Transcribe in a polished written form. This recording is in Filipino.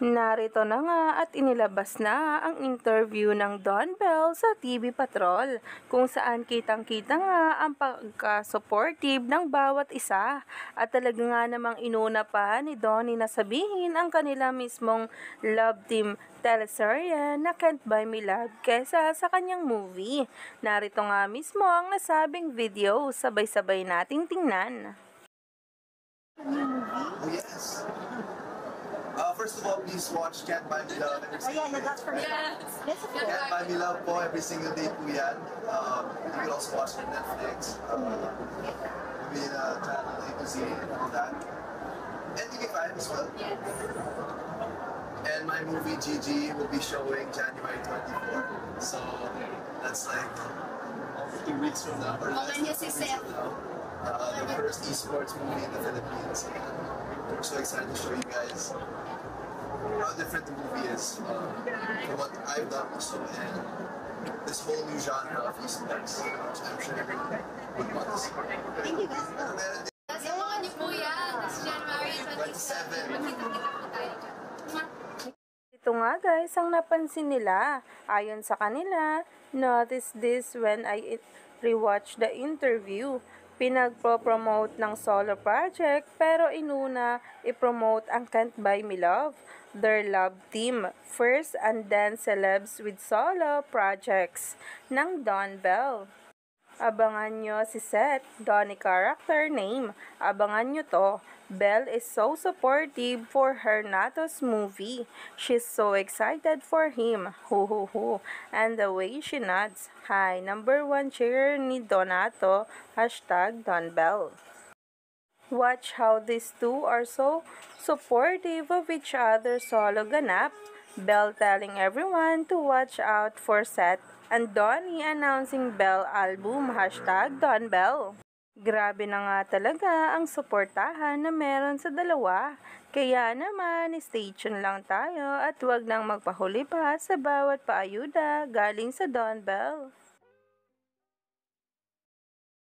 Narito na nga at inilabas na ang interview ng Don Bell sa TV Patrol, kung saan kitang-kita nga ang pagka-supportive ng bawat isa at talaga nga namang inuna pa ni Donnie na sabihin ang kanila mismong love team teleserye na Can't Buy Me Love kesa sa kanyang movie. Narito nga mismo ang nasabing video, sabay-sabay nating tingnan. Oh, yes. First of all, please watch Can't Buy Me Love every single day. That's for me. Can't Buy Me Love po, every single day po yan. You can also watch it on Netflix. Maybe channel A to Z and all that. And TV5 as well. And my movie Gigi will be showing January 24. So that's like 2 weeks from now. Or less than 2 weeks from now. The first esports movie in the Philippines. And we're so excited to show you guys how different the movie is from what I've done also, and this whole new genre of esports, which I'm sure everyone would want to see. Thank you guys. Abangan niyo po yan. This January 27. 27. Magkita-kita po tayo dyan. Ito nga guys ang napansin nila. Ayon sa kanila, notice this when I rewatch the interview. Pinagpo-promote ng solo project pero inuna i-promote ang Can't Buy Me Love, their love team first, and then celebs with solo projects ng Don Bell. Abangan nyo si Seth, Donnie character name. Abangan nyo to. Belle is so supportive for her Natos movie. She's so excited for him. Hu hu hu. And the way she nods. Hi, #1 cheer ni Donato. #DonBell. Watch how these two are so supportive of each other solo ganap. Belle telling everyone to watch out for Seth, and Donnie announcing Belle album #DonBell. Grabe na nga talaga ang suportahan na meron sa dalawa. Kaya naman, stay tuned lang tayo at huwag nang magpahuli pa sa bawat paayuda galing sa Don Bell.